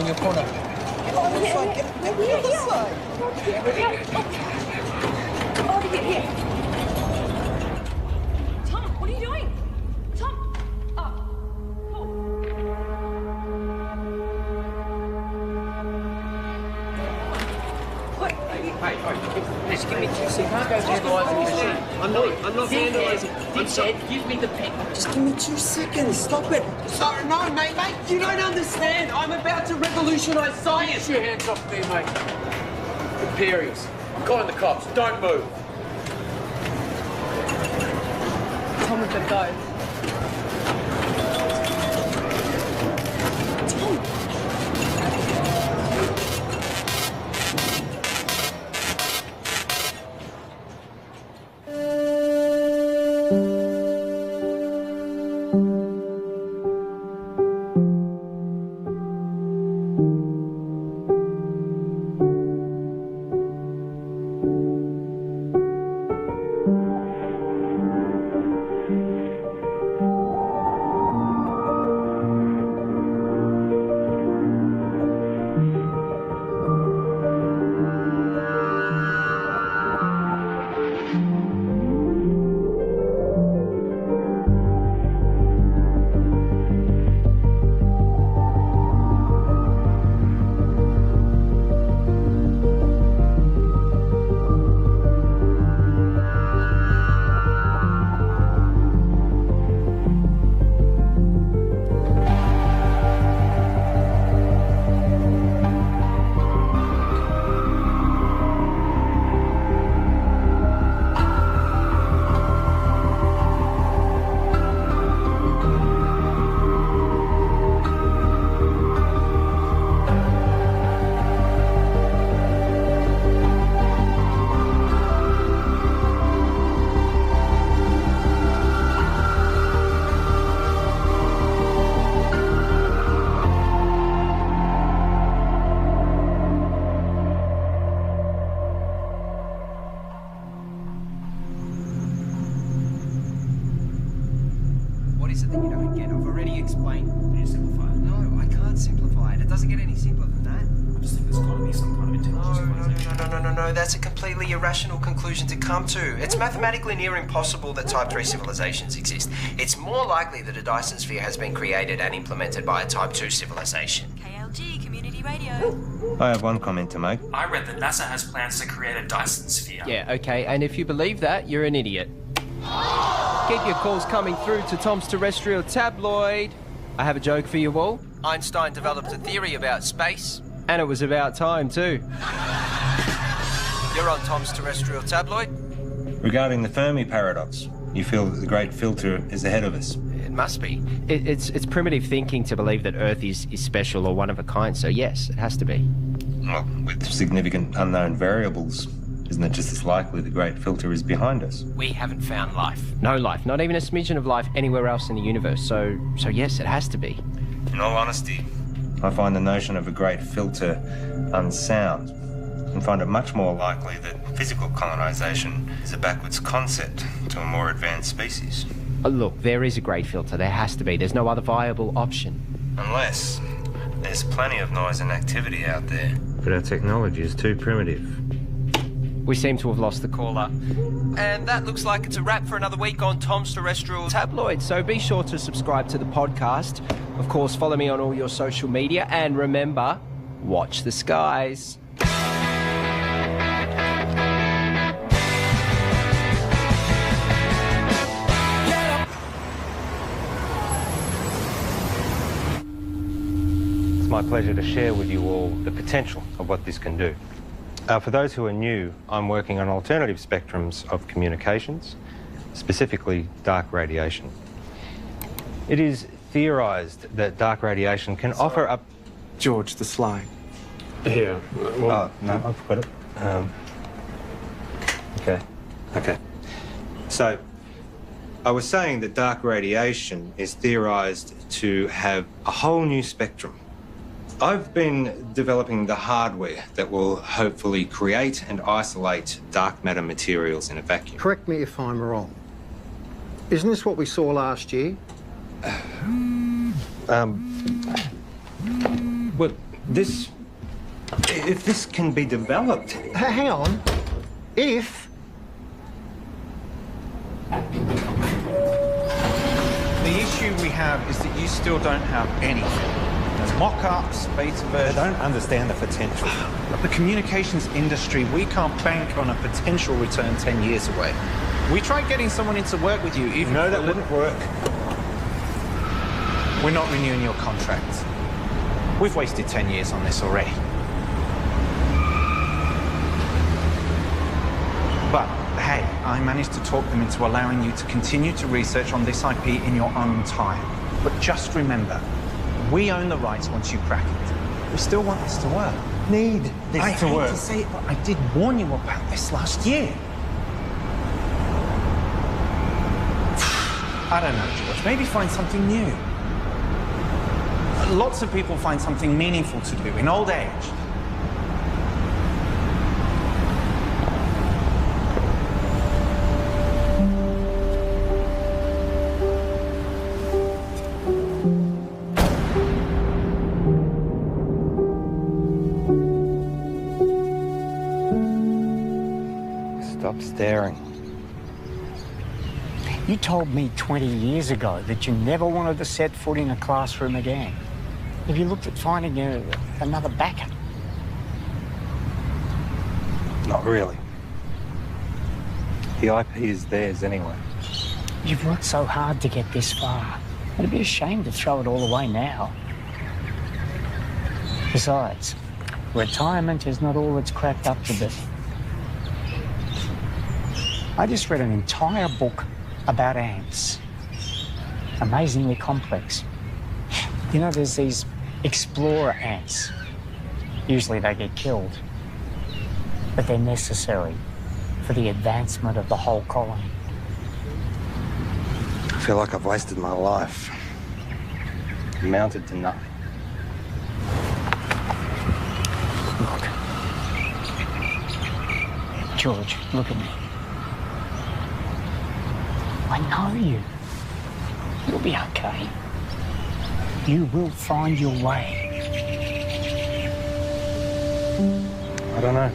in your corner. Over here. Tom, what are you doing? Tom! Paul. What? Just give me 2 seconds. You can't go vandalising the machine. I'm not vandalising. I'm sorry. Give me the pen. Just give me 2 seconds. Stop it. Sorry, no, mate. You don't understand. I'm about to revolutionise science. Get your hands off me, mate. Imperials. Calling the cops. Don't move. Tom, we've got to go. What is it that you don't get? I've already explained. Can you simplify it? No, I can't simplify it. It doesn't get any simpler than that. I just think there's got to be some kind of intelligent civilization. No. That's a completely irrational conclusion to come to. It's mathematically near impossible that Type 3 civilizations exist. It's more likely that a Dyson sphere has been created and implemented by a Type 2 civilization. KLG Community Radio. I have one comment to make. I read that NASA has plans to create a Dyson sphere. Yeah, okay, and if you believe that, you're an idiot. Keep your calls coming through to Tom's Terrestrial Tabloid. I have a joke for you all. Einstein developed a theory about space, and it was about time too. You're on Tom's Terrestrial Tabloid. Regarding the Fermi paradox, you feel that the great filter is ahead of us. It must be. It's primitive thinking to believe that Earth is special or one of a kind, so yes, it has to be. Well, with significant unknown variables, isn't it just as likely the great filter is behind us? We haven't found life. No life, not even a smidgen of life anywhere else in the universe, so yes, it has to be. In all honesty, I find the notion of a great filter unsound and find it much more likely that physical colonisation is a backwards concept to a more advanced species. Look, there is a great filter. There has to be. There's no other viable option. Unless there's plenty of noise and activity out there. But our technology is too primitive. We seem to have lost the caller. And that looks like it's a wrap for another week on Tom's Terrestrial Tabloid. So be sure to subscribe to the podcast. Of course, follow me on all your social media. And remember, watch the skies. It's my pleasure to share with you all the potential of what this can do. For those who are new, I'm working on alternative spectrums of communications, specifically dark radiation. It is theorised that dark radiation can offer up... George the Sly. Here. Oh, no, I've got it. Okay. So, I was saying that dark radiation is theorised to have a whole new spectrum. I've been developing the hardware that will hopefully create and isolate dark matter materials in a vacuum. Correct me if I'm wrong. Isn't this what we saw last year? Well, if this can be developed. Hang on. If... The issue we have is that you still don't have anything. There's mock-ups, beta versions. I don't understand the potential. The communications industry, we can't bank on a potential return 10 years away. We tried getting someone in to work with you, even... No, that wouldn't work. We're not renewing your contract. We've wasted 10 years on this already. But, hey, I managed to talk them into allowing you to continue to research on this IP in your own time. But just remember, we own the rights once you crack it. We still want this to work. Need this I to hate work. to say it, but I did warn you about this last year. I don't know, George. Maybe find something new. Lots of people find something meaningful to do in old age. Stop staring. You told me 20 years ago that you never wanted to set foot in a classroom again. Have you looked at finding another backup? Not really. The IP is theirs anyway. You've worked so hard to get this far. It'd be a shame to throw it all away now. Besides, retirement is not all it's cracked up to be. I just read an entire book about ants. Amazingly complex. You know, there's these explorer ants. Usually they get killed, but they're necessary for the advancement of the whole colony. I feel like I've wasted my life. Amounted to nothing. Look. George, look at me. I know you. You'll be okay. You will find your way. I don't know.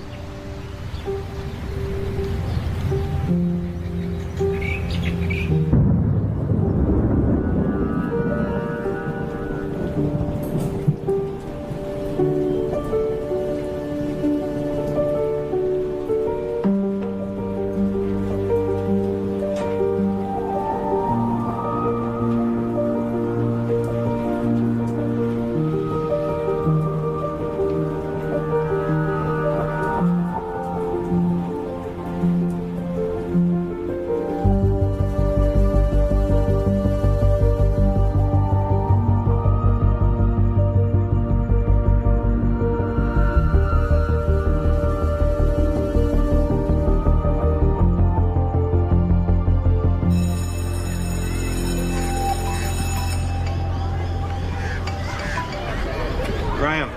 Graham,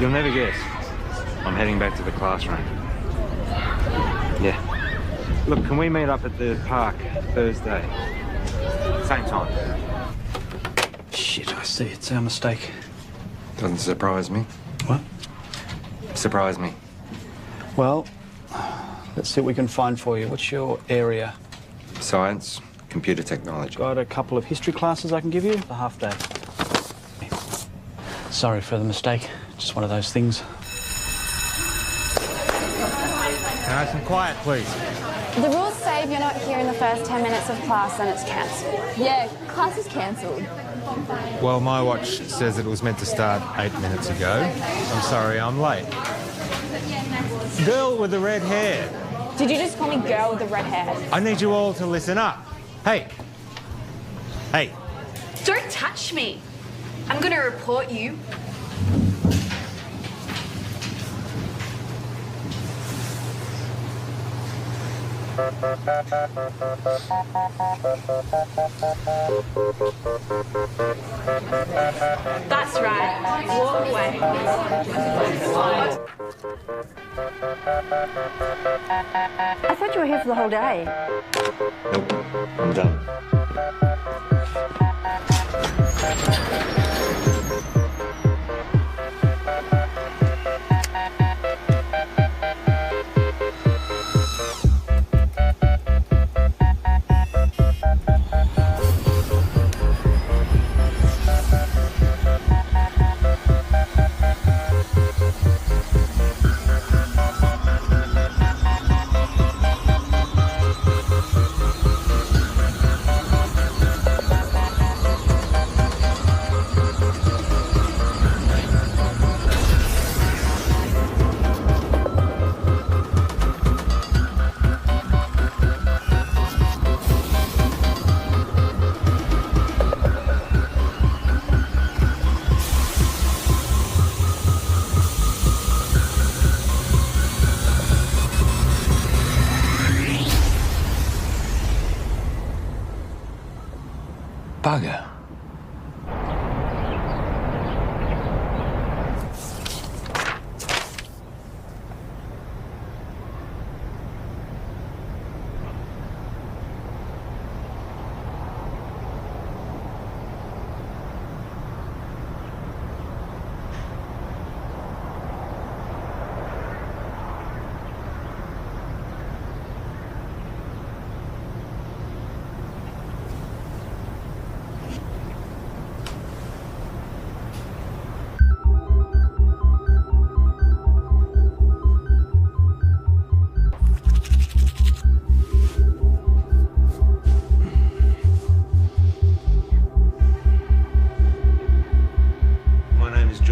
you'll never guess. I'm heading back to the classroom. Yeah. Look, can we meet up at the park Thursday? Same time. Shit, I see. It's our mistake. Doesn't surprise me. What? Surprise me. Well, let's see what we can find for you. What's your area? Science, computer technology. Got a couple of history classes I can give you. A half day. Sorry for the mistake. Just one of those things. Nice and quiet, please. The rules say if you're not here in the first 10 minutes of class, then it's cancelled. Yeah, class is cancelled. Well, my watch says it was meant to start 8 minutes ago. I'm sorry, I'm late. Girl with the red hair. Did you just call me girl with the red hair? I need you all to listen up. Hey. Hey. Don't touch me. I'm going to report you. That's right. Walk away. I thought you were here for the whole day. Nope, I'm done.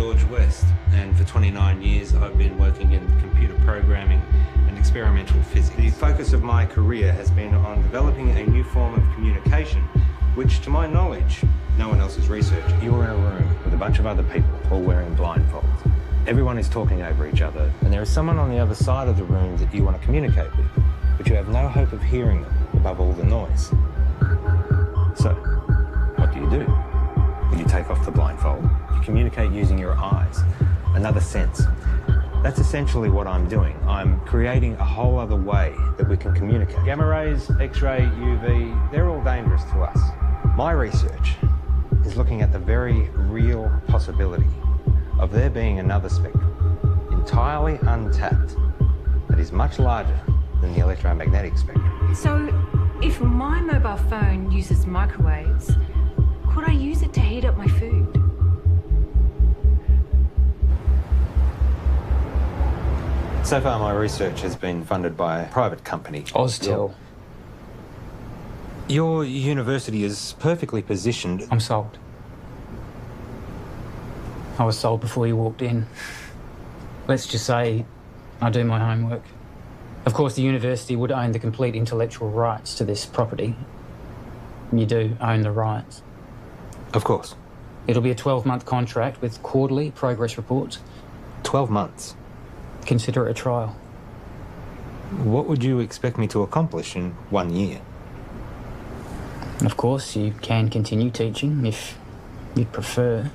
George West, and for 29 years I've been working in computer programming and experimental physics. The focus of my career has been on developing a new form of communication, which, to my knowledge, no one else has researched. You're in a room with a bunch of other people, all wearing blindfolds. Everyone is talking over each other, and there is someone on the other side of the room that you want to communicate with, but you have no hope of hearing them above all the noise. So, what do? When you take off the blindfold, you communicate using your eyes, another sense. That's essentially what I'm doing. I'm creating a whole other way that we can communicate. Gamma rays, X-ray, UV, they're all dangerous to us. My research is looking at the very real possibility of there being another spectrum, entirely untapped, that is much larger than the electromagnetic spectrum. So, if my mobile phone uses microwaves, could I use it to heat up my food? So far, my research has been funded by a private company. Oztil. Your university is perfectly positioned. I'm sold. I was sold before you walked in. Let's just say I do my homework. Of course, the university would own the complete intellectual rights to this property. You do own the rights. Of course. It'll be a 12-month contract with quarterly progress reports. 12 months? Consider it a trial. What would you expect me to accomplish in 1 year? Of course, you can continue teaching if you'd prefer.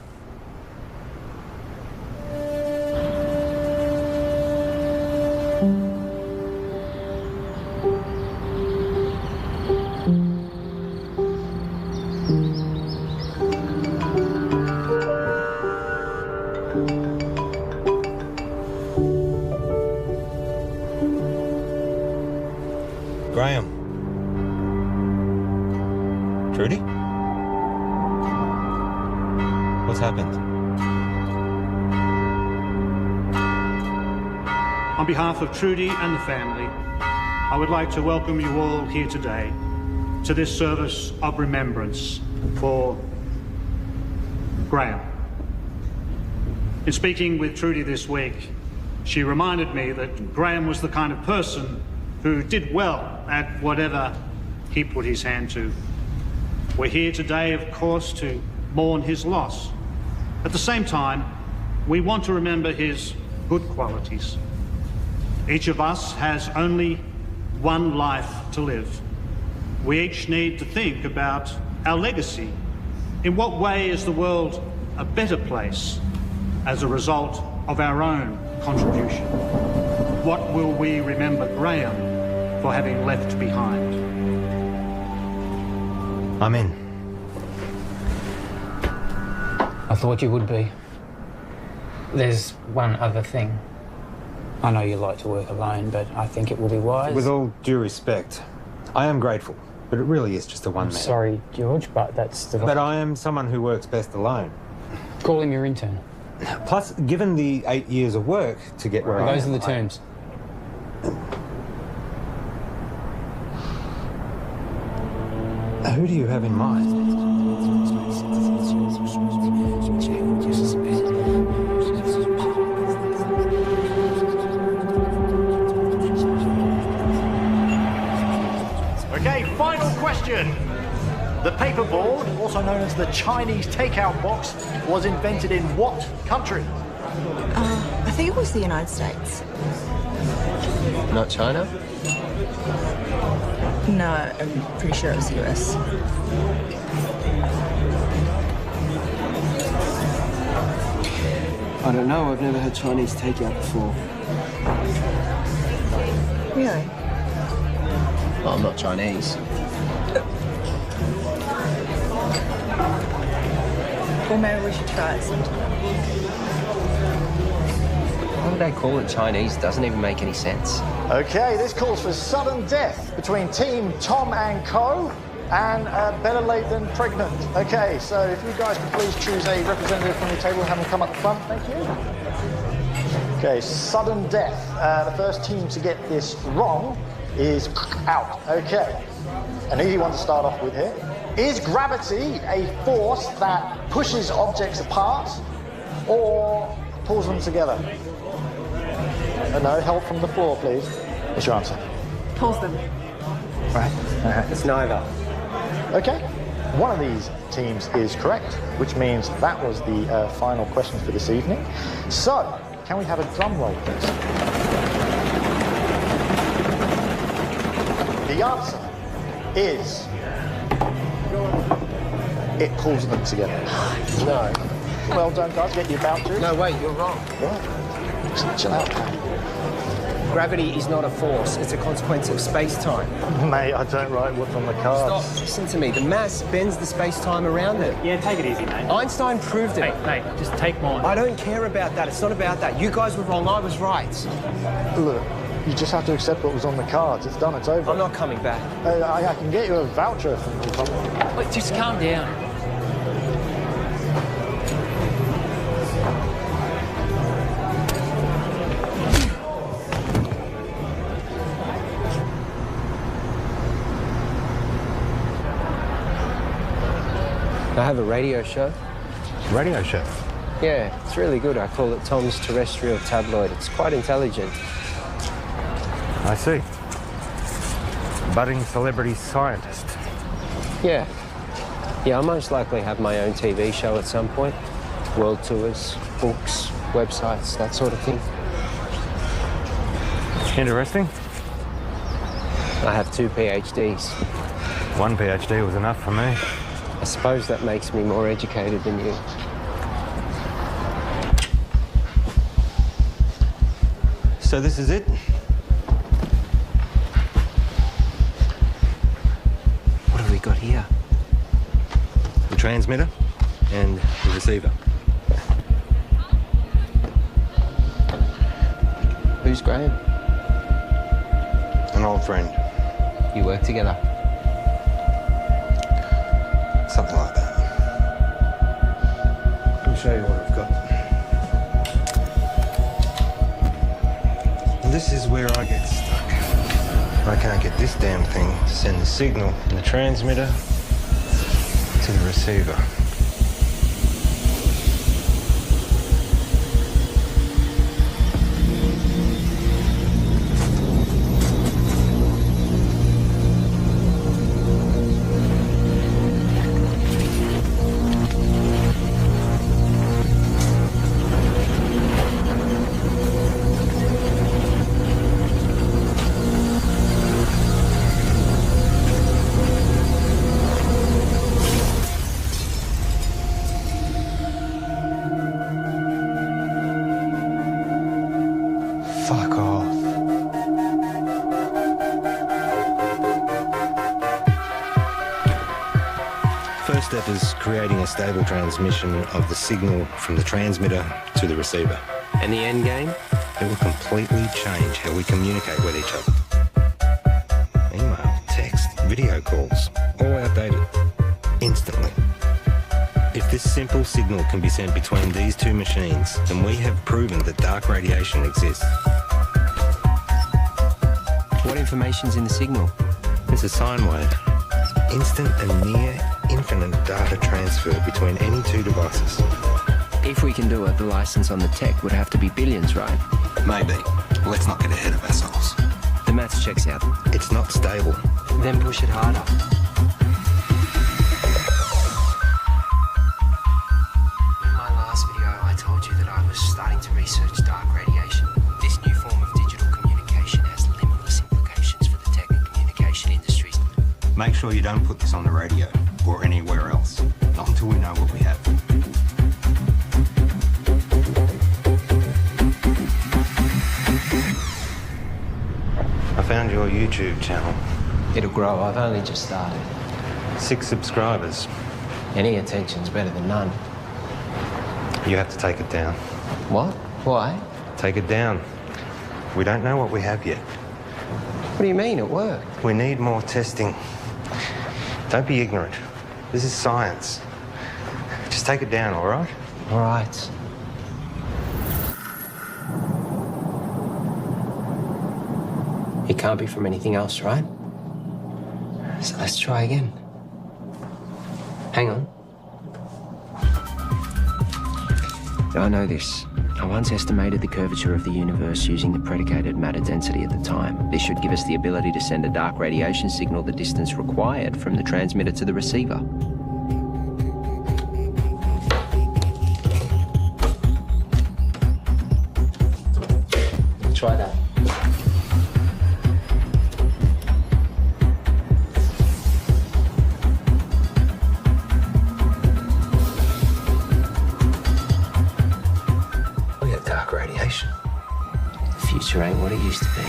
Graham. Trudy? What's happened? On behalf of Trudy and the family, I would like to welcome you all here today to this service of remembrance for Graham. In speaking with Trudy this week, she reminded me that Graham was the kind of person who did well at whatever he put his hand to. We're here today, of course, to mourn his loss. At the same time, we want to remember his good qualities. Each of us has only one life to live. We each need to think about our legacy. In what way is the world a better place as a result of our own contribution? What will we remember Graham for having left behind? I'm in. I thought you would be. There's one other thing. I know you like to work alone, but I think it will be wise. With all due respect, I am grateful, but it really is just a one-man. Sorry, George, but that's the... But I am someone who works best alone. Call him your intern. Plus, given the 8 years of work to get where I am... Those are the terms. Who do you have in mind? Okay, final question. The paperboard, also known as the Chinese takeout box, was invented in what country? I think it was the United States. Not China? No, I'm pretty sure it was the US. I don't know. I've never had Chinese takeout before. Really? Well, I'm not Chinese. Well, maybe we should try it sometime. Why would they call it Chinese? Doesn't even make any sense. Okay, this calls for sudden death between Team Tom and Co. and better late than pregnant. Okay, so if you guys could please choose a representative from your table and have them come up the front, thank you. Okay, sudden death. The first team to get this wrong is out. Okay, an easy one to start off with here. Is gravity a force that pushes objects apart, or pulls them together? No help from the floor, please. What's your answer? Pulls them. Right. It's neither. Okay. One of these teams is correct, which means that was the final question for this evening. So, can we have a drum roll, please? The answer is... it pulls them together. No. Well done, guys. Get your vouchers. No, wait, you're wrong. Right. Just chill out, Pat. Gravity is not a force, it's a consequence of space-time. Mate, I don't write what's on the cards. Stop, listen to me. The mass bends the space-time around it. Yeah, take it easy, mate. Einstein proved it. Mate, just take mine. I don't care about that. It's not about that. You guys were wrong, I was right. Look, you just have to accept what was on the cards. It's done, it's over. I'm not coming back. I can get you a voucher from the company. Wait, just calm down. I have a radio show. Radio show? Yeah, it's really good. I call it Tom's Terrestrial Tabloid. It's quite intelligent. I see. Budding celebrity scientist. Yeah. Yeah, I'll most likely have my own TV show at some point. World tours, books, websites, that sort of thing. Interesting. I have 2 PhDs. One PhD was enough for me. I suppose that makes me more educated than you. So this is it? What have we got here? The transmitter and the receiver. Who's Graham? An old friend. You work together? Something like that. Let me show you what I've got. This is where I get stuck. I can't get this damn thing to send the signal from the transmitter to the receiver. Fuck off. First step is creating a stable transmission of the signal from the transmitter to the receiver. And the end game? It will completely change how we communicate with each other. Email, text, video calls, all outdated. Instantly. If this simple signal can be sent between these two machines, then we have proven that dark radiation exists. What information's in the signal? It's a sine wave. Instant and near infinite data transfer between any two devices. If we can do it, the license on the tech would have to be billions, right? Maybe. Let's not get ahead of ourselves. The maths checks out. It's not stable. Then push it harder. In my last video, I told you that I was starting to research dark radiation. This new form of digital communication has limitless implications for the tech and communication industries. Make sure you don't put this on the radio or anywhere else. Not until we know what we have. I found your YouTube channel. It'll grow. I've only just started. 6 subscribers. Any attention's better than none. You have to take it down. What? Why? Take it down. We don't know what we have yet. What do you mean at work? We need more testing. Don't be ignorant. This is science. Just take it down, all right? All right. It can't be from anything else, right? So let's try again. Hang on. I know this. I once estimated the curvature of the universe using the predicated matter density at the time. This should give us the ability to send a dark radiation signal the distance required from the transmitter to the receiver. Try that. We got dark radiation. The future ain't what it used to be.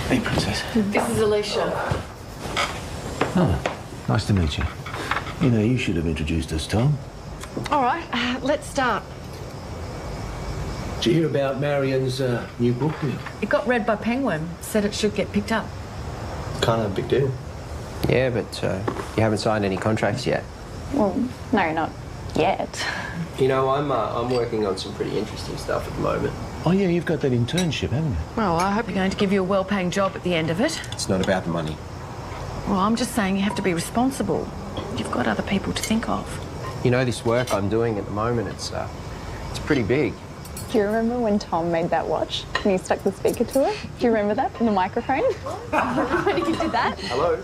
Hey, Princess. This is Alicia. Oh, nice to meet you. You know, you should have introduced us, Tom. All right, let's start. Did you hear about Marion's new book deal? It got read by Penguin. Said it should get picked up. Kind of a big deal. Yeah, but you haven't signed any contracts yet. Well, no, not yet. You know, I'm working on some pretty interesting stuff at the moment. Oh, yeah, you've got that internship, haven't you? Well, I hope you're going to give you a well-paying job at the end of it. It's not about the money. Well, I'm just saying you have to be responsible. You've got other people to think of. You know, this work I'm doing at the moment, it's pretty big. Do you remember when Tom made that watch and he stuck the speaker to it? Do you remember that from the microphone? When he did that? Hello?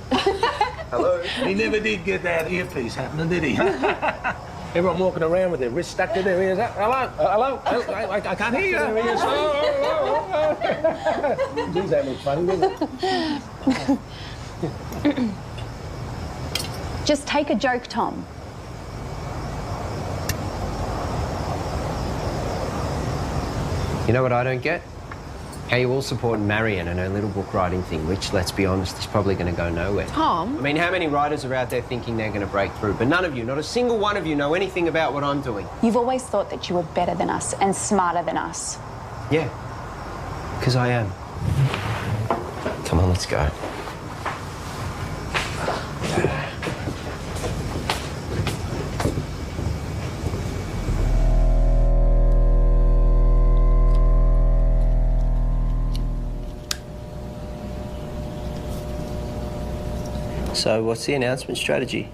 Hello? He never did get that earpiece happening, did he? Everyone walking around with their wrists stuck to their ears. Hello? Hello? I can't hear you. Geez, that looks funny, doesn't it? Just take a joke, Tom. You know what I don't get? How you all support Marion and her little book writing thing, which, let's be honest, is probably going to go nowhere. Tom? I mean, how many writers are out there thinking they're going to break through? But none of you, not a single one of you, know anything about what I'm doing. You've always thought that you were better than us and smarter than us. Yeah, because I am. Come on, let's go. So, what's the announcement strategy?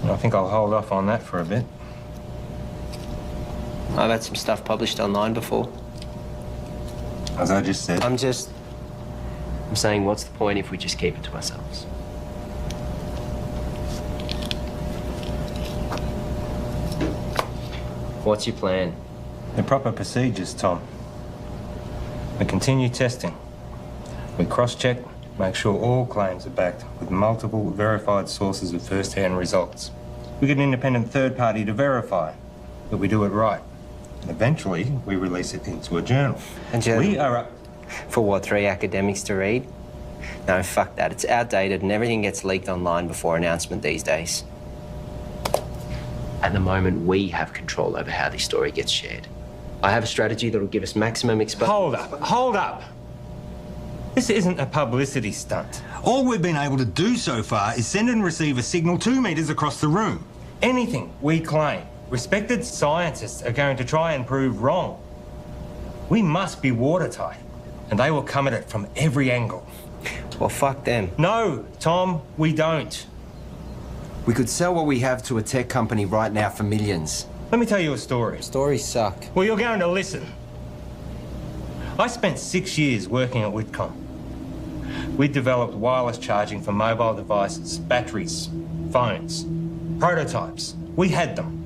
I think I'll hold off on that for a bit. I've had some stuff published online before. As I just said. I'm saying, what's the point if we just keep it to ourselves? What's your plan? The proper procedures, Tom. We continue testing. We cross-check, make sure all claims are backed with multiple verified sources of first-hand results. We get an independent third party to verify that we do it right. And eventually, we release it into a journal. A journal? We are up... For what, 3 academics to read? No, fuck that. It's outdated and everything gets leaked online before announcement these days. At the moment, we have control over how this story gets shared. I have a strategy that'll give us maximum exposure. Hold up. This isn't a publicity stunt. All we've been able to do so far is send and receive a signal 2 meters across the room. Anything we claim, respected scientists are going to try and prove wrong. We must be watertight, and they will come at it from every angle. Well, fuck them. No, Tom, we don't. We could sell what we have to a tech company right now for millions. Let me tell you a story. Stories suck. Well, you're going to listen. I spent 6 years working at Whitcomb. We developed wireless charging for mobile devices, batteries, phones, prototypes. We had them.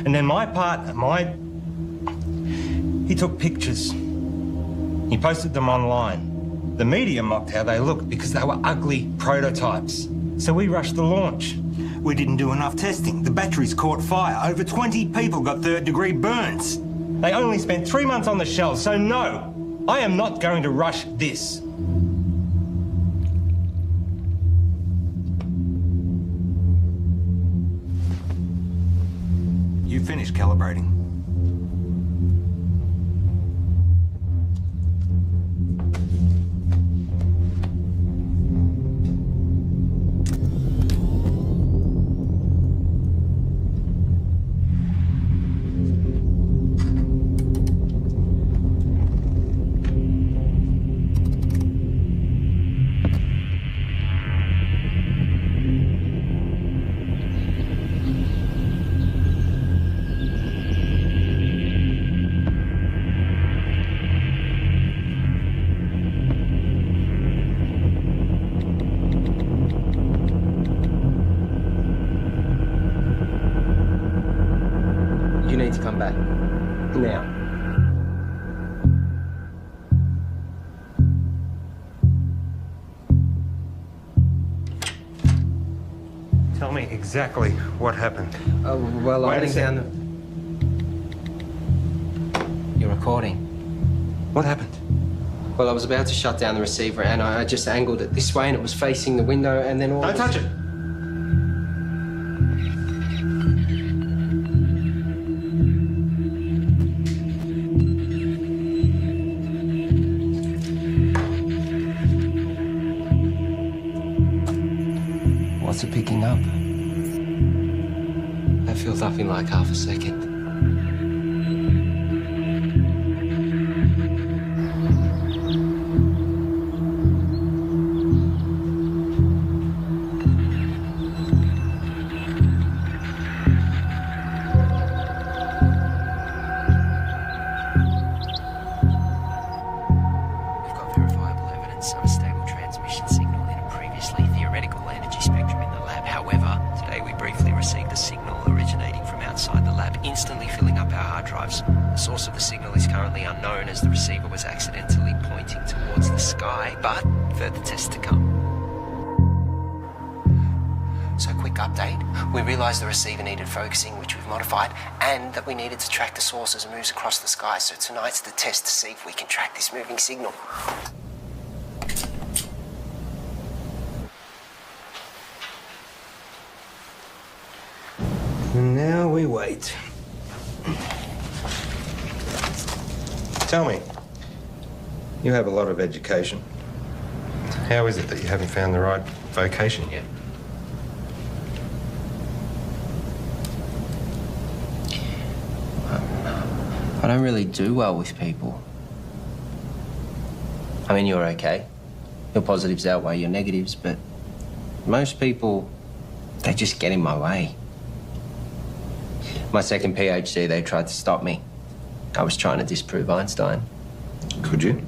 And then my partner, he took pictures. He posted them online. The media mocked how they looked because they were ugly prototypes. So we rushed the launch. We didn't do enough testing. The batteries caught fire. Over 20 people got third-degree burns. They only spent 3 months on the shelves, so no, I am not going to rush this. You finished calibrating. You need to come back. Now. Tell me exactly what happened. Well, Wait I a think second. You're recording. What happened? Well, I was about to shut down the receiver and I just angled it this way and it was facing the window and then all... Don't touch it! What's it picking up? That feels up in like half a second. We've got verifiable evidence of a stable transmission signal in a previously theoretical energy spectrum in the lab. However, today we briefly received a signal originating from outside the lab, instantly filling up our hard drives. The source of the signal is currently unknown as the receiver was accidentally pointing towards the sky, but further tests to come. So quick update, we realised the receiver needed focusing, which we've modified, and that we needed to track the source as it moves across the sky. So tonight's the test to see if we can track this moving signal. And now we wait. Tell me, you have a lot of education. How is it that you haven't found the right vocation yet? I don't really do well with people. I mean, you're okay. Your positives outweigh your negatives, but most people, they just get in my way. My second PhD, they tried to stop me. I was trying to disprove Einstein. Could you?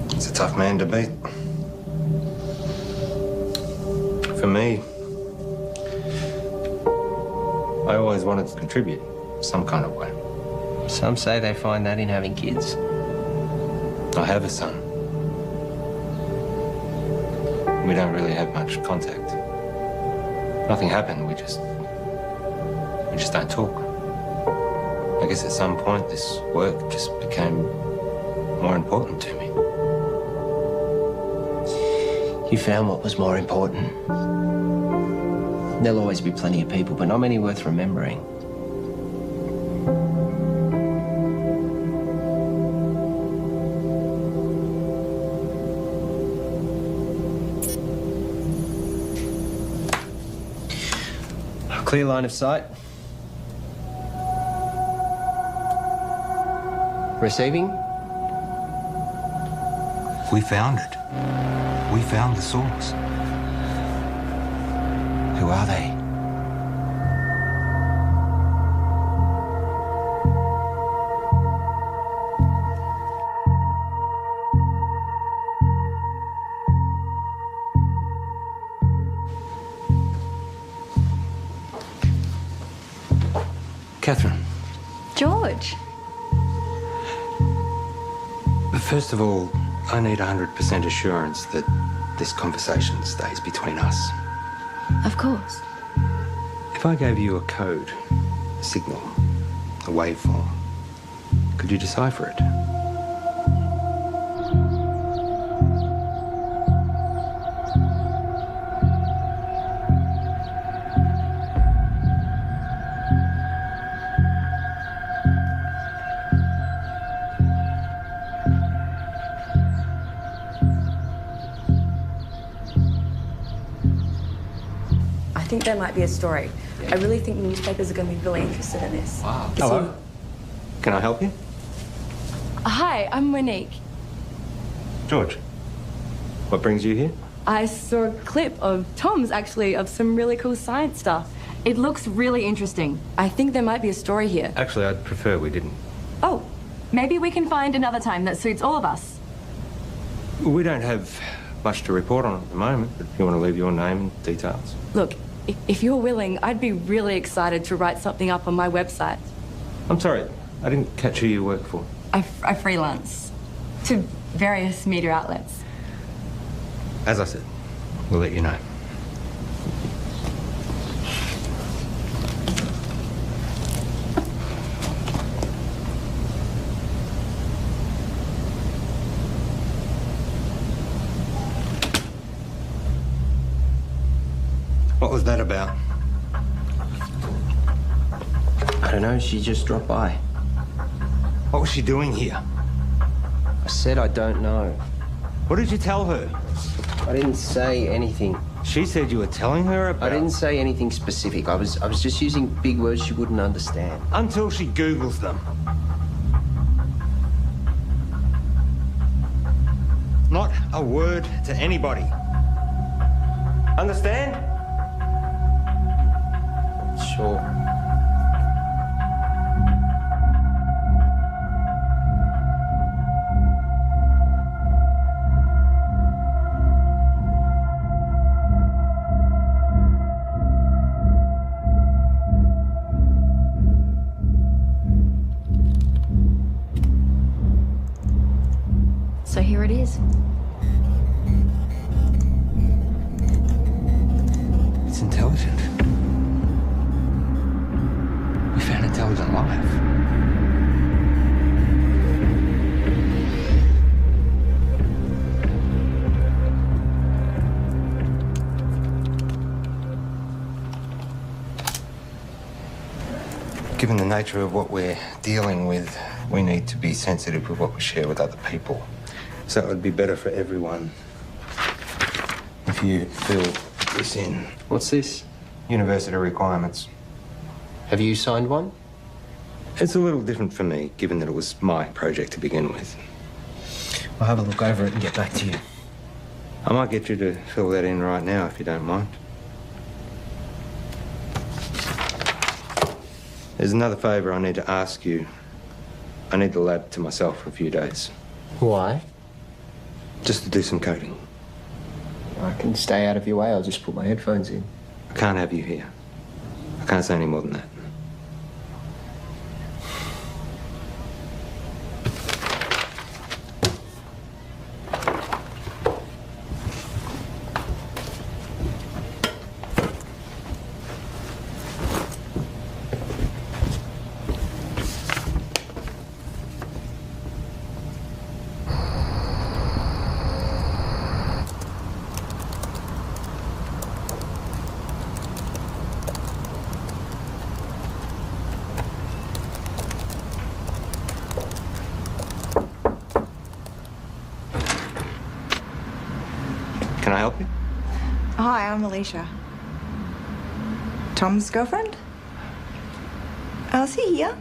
It's a tough man to beat. For me, I always wanted to contribute some kind of way. Some say they find that in having kids. I have a son. We don't really have much contact. Nothing happened, we just don't talk. I guess at some point this work just became more important to me. You found what was more important. There'll always be plenty of people, but not many worth remembering. Clear line of sight. Receiving? We found it. We found the source. Who are they? Catherine. George. First of all, I need 100% assurance that this conversation stays between us. Of course. If I gave you a code, a signal, a waveform, could you decipher it? I think there might be a story. I really think newspapers are going to be really interested in this. Wow. Hello. Can I help you? Hi, I'm Monique. George. What brings you here? I saw a clip of Tom's, actually, of some really cool science stuff. It looks really interesting. I think there might be a story here. Actually, I'd prefer we didn't. Oh, maybe we can find another time that suits all of us. We don't have much to report on at the moment, but if you want to leave your name and details. Look, if you're willing, I'd be really excited to write something up on my website. I'm sorry, I didn't catch who you work for. I freelance to various media outlets. As I said, we'll let you know. What was that about? I don't know, she just dropped by. What was she doing here? I said I don't know. What did you tell her? I didn't say anything. She said you were telling her about... I didn't say anything specific. I was just using big words she wouldn't understand. Until she Googles them. Not a word to anybody. Understand? Sure. So here it is. It's intelligent. We found intelligent life. Given the nature of what we're dealing with, we need to be sensitive with what we share with other people. So it would be better for everyone if you fill this in. What's this? University requirements. Have you signed one? It's a little different for me, given that it was my project to begin with. I'll have a look over it and get back to you. I might get you to fill that in right now, if you don't mind. There's another favour I need to ask you. I need the lab to myself for a few days. Why? Just to do some coding. I can stay out of your way. I'll just put my headphones in. I can't have you here. I can't say any more than that. Can I help you? Hi, I'm Alicia. Tom's girlfriend? Oh, is he here?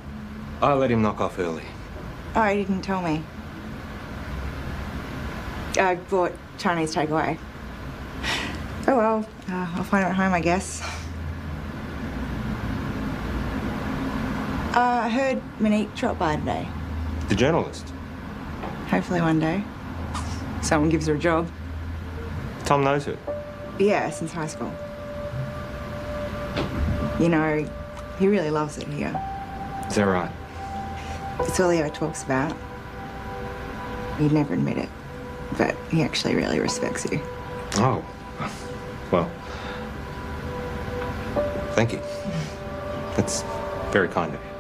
I let him knock off early. Oh, he didn't tell me. I bought Chinese takeaway. Oh well, I'll find him at home, I guess. I heard Monique dropped by today. The journalist. Hopefully one day someone gives her a job. Tom knows her. Yeah, since high school. You know, he really loves it here. Is that right? It's all he ever talks about. He'd never admit it, but he actually really respects you. Oh. Well. Thank you. That's very kind of you.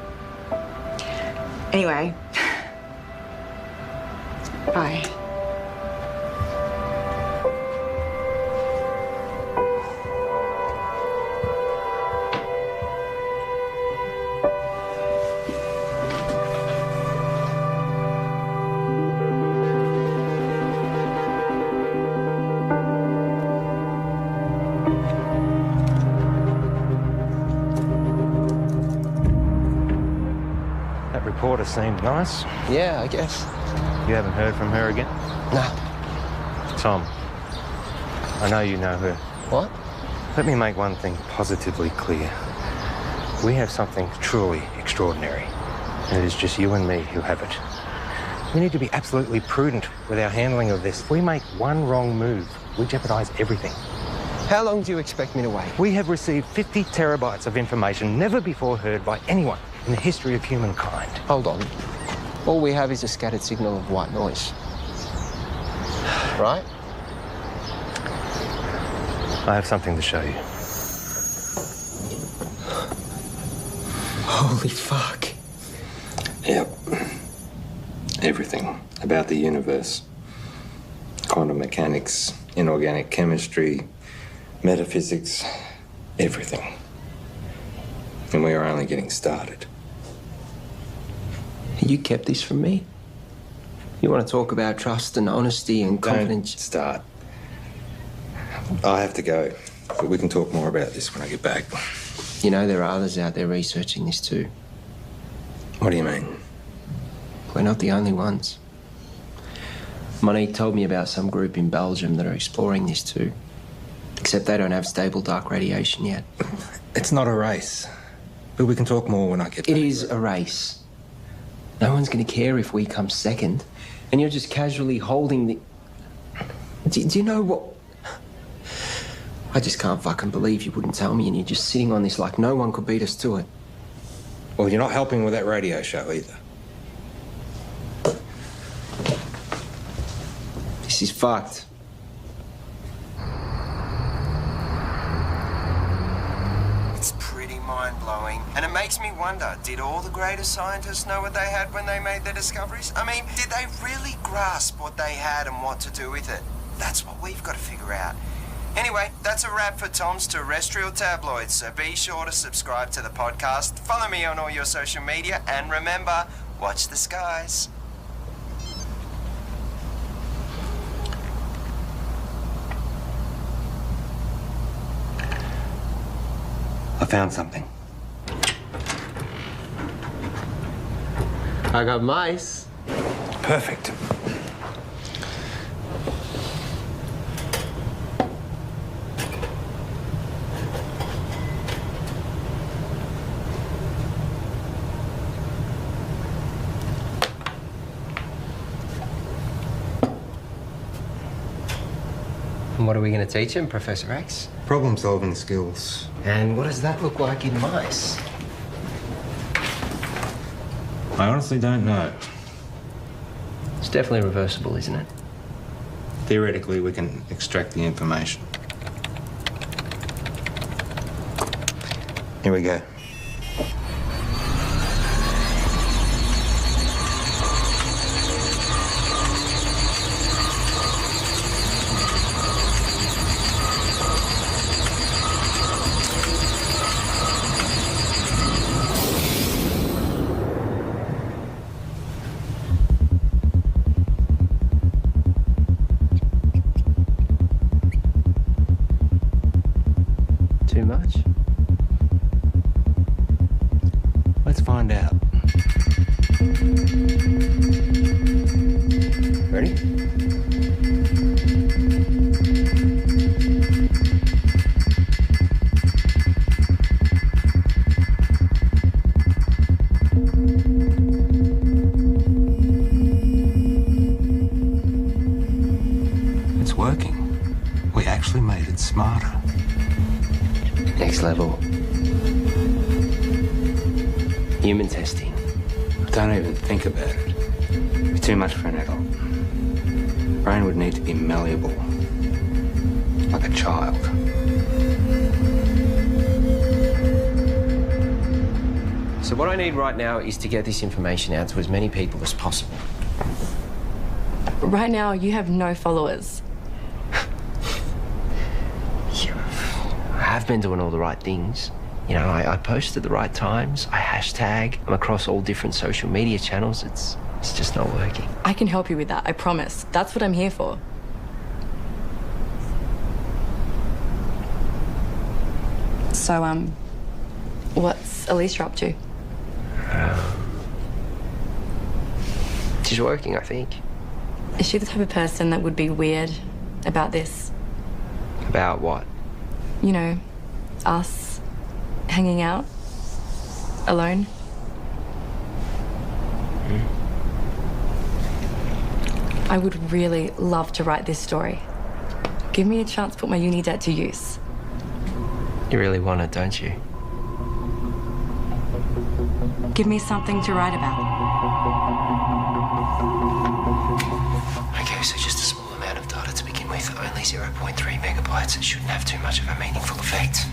Anyway. Bye. That reporter seemed nice. Yeah, I guess. You haven't heard from her again? No. Tom, I know you know her. What? Let me make one thing positively clear. We have something truly extraordinary, and it is just you and me who have it. We need to be absolutely prudent with our handling of this. If we make one wrong move, we jeopardize everything. How long do you expect me to wait? We have received 50 terabytes of information never before heard by anyone in the history of humankind. Hold on. All we have is a scattered signal of white noise. Right? I have something to show you. Holy fuck. Yep. Everything about the universe. Quantum mechanics, inorganic chemistry, metaphysics, everything. And we are only getting started. You kept this from me? You want to talk about trust and honesty and confidence? Don't start. I have to go, but we can talk more about this when I get back. You know, there are others out there researching this too. What do you mean? We're not the only ones. Monique told me about some group in Belgium that are exploring this too. Except they don't have stable dark radiation yet. It's not a race. But we can talk more when I get back. It is a race. No one's going to care if we come second. And you're just casually holding the... Do you know what... I just can't fucking believe you wouldn't tell me and you're just sitting on this like no one could beat us to it. Well, you're not helping with that radio show either. This is fucked. It's pretty mind-blowing. And it makes me wonder, did all the greatest scientists know what they had when they made their discoveries? I mean, did they really grasp what they had and what to do with it? That's what we've got to figure out. Anyway, that's a wrap for Tom's Terrestrial Tabloids, so be sure to subscribe to the podcast, follow me on all your social media, and remember, watch the skies. I found something. I got mice. Perfect. And what are we going to teach him, Professor X? Problem-solving skills. And what does that look like in mice? I honestly don't know. It's definitely reversible, isn't it? Theoretically, we can extract the information. Here we go. Too much? Let's find out. Ready? It's working. We actually made it smarter. Next level. Human testing. Don't even think about it. It'd be too much for an adult. Brain would need to be malleable. Like a child. So what I need right now is to get this information out to as many people as possible. Right now, you have no followers. I've been doing all the right things. You know, I post at the right times. I hashtag. I'm across all different social media channels. It's just not working. I can help you with that, I promise. That's what I'm here for. So, what's Alicia up to? She's working, I think. Is she the type of person that would be weird about this? About what? You know, us hanging out alone. I would really love to write this story. Give me a chance to put my uni debt to use. You really want it, don't you? Give me something to write about. Okay, so just a small amount of data to begin with. Only 0.3 megabytes. It shouldn't have too much of a meaningful effect.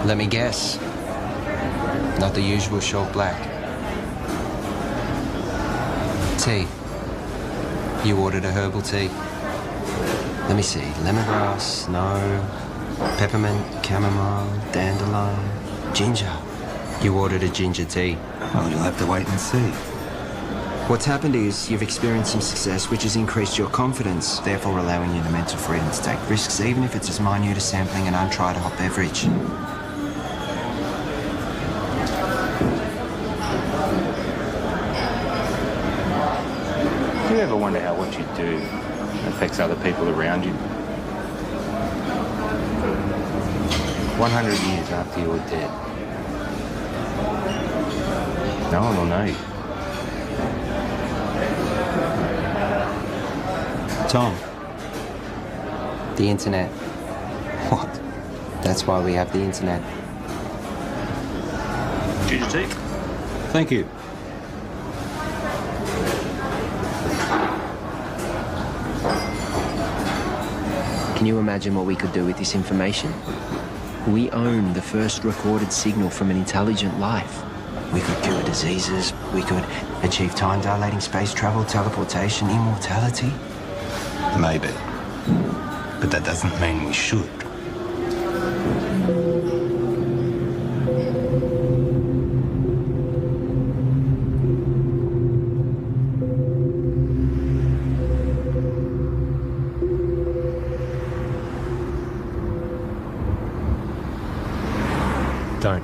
Let me guess. Not the usual short black. Tea. You ordered a herbal tea. Let me see. Lemongrass, no. Peppermint, chamomile, dandelion, ginger. You ordered a ginger tea. Well, you'll have to wait and see. What's happened is you've experienced some success, which has increased your confidence, therefore allowing you the mental freedom to take risks, even if it's as minute as sampling an untried hot beverage. Do you ever wonder how what you do affects other people around you? 100 years after you're dead, no one will know you. Tom. The internet. What? That's why we have the internet. Ginger tea? Thank you. Can you imagine what we could do with this information? We own the first recorded signal from an intelligent life. We could cure diseases, we could achieve time-dilating space travel, teleportation, immortality. Maybe. But that doesn't mean we should. Don't.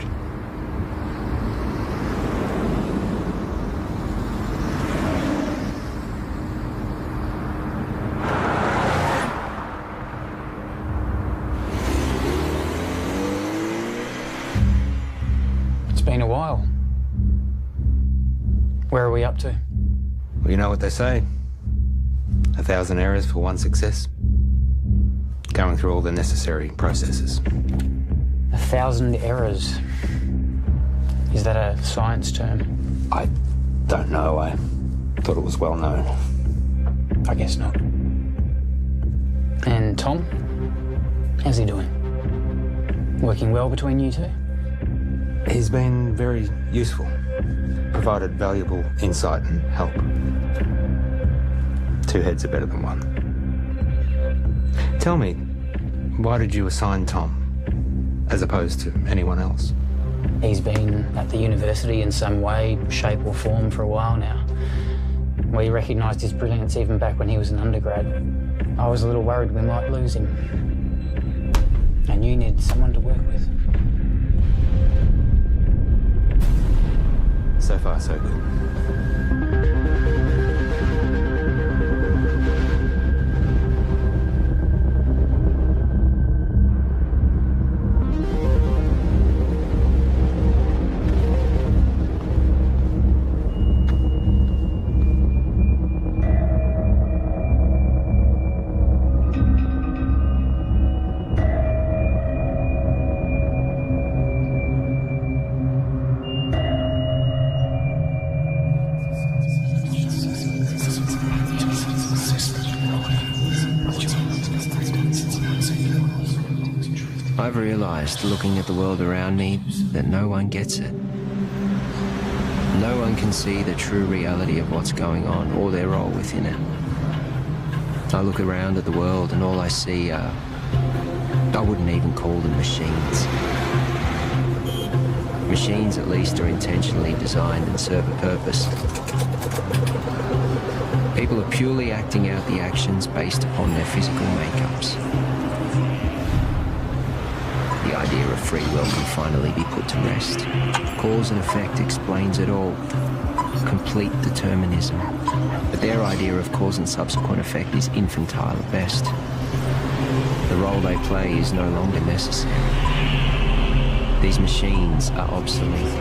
It's been a while. Where are we up to? Well, you know what they say. 1,000 errors for one success. Going through all the necessary processes. 1,000 errors. Is that a science term? I don't know. I thought it was well known. I guess not. And Tom? How's he doing? Working well between you two? He's been very useful. Provided valuable insight and help. Two heads are better than one. Tell me, why did you assign Tom as opposed to anyone else? He's been at the university in some way, shape or form for a while now. We recognised his brilliance even back when he was an undergrad. I was a little worried we might lose him. And you needed someone to work with. So far, so good. I've realized, looking at the world around me, that no one gets it. No one can see the true reality of what's going on or their role within it. I look around at the world and all I see are, I wouldn't even call them machines. Machines, at least, are intentionally designed and serve a purpose. People are purely acting out the actions based upon their physical makeups. The idea of free will can finally be put to rest. Cause and effect explains it all. Complete determinism. But their idea of cause and subsequent effect is infantile at best. The role they play is no longer necessary. These machines are obsolete.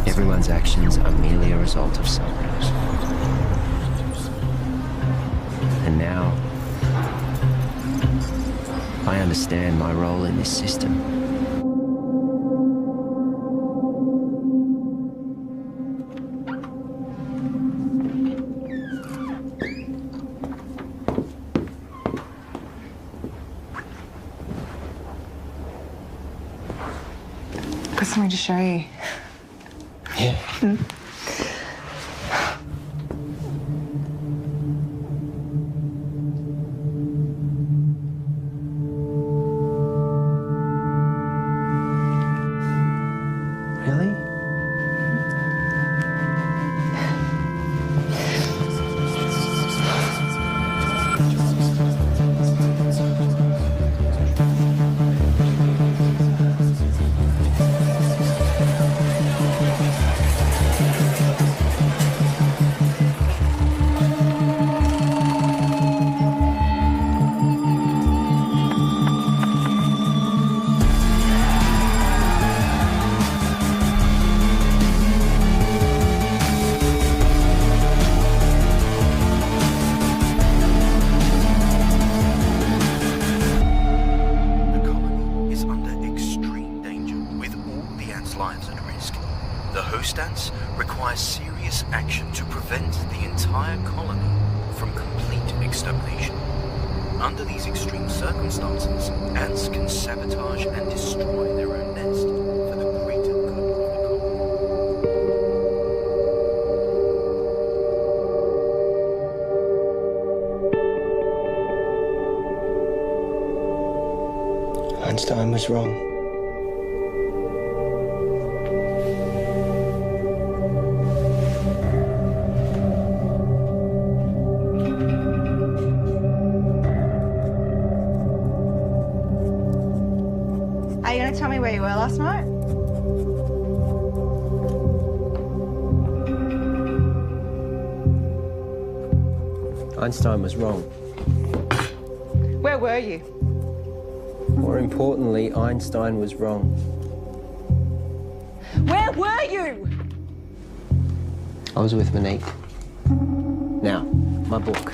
Everyone's actions are merely a result of something. And now, I understand my role in this system. Got something to show you. Yeah. Really? Einstein was wrong. Are you going to tell me where you were last night? Einstein was wrong. Where were you? More importantly, Einstein was wrong. Where were you? I was with Monique. Now, my book.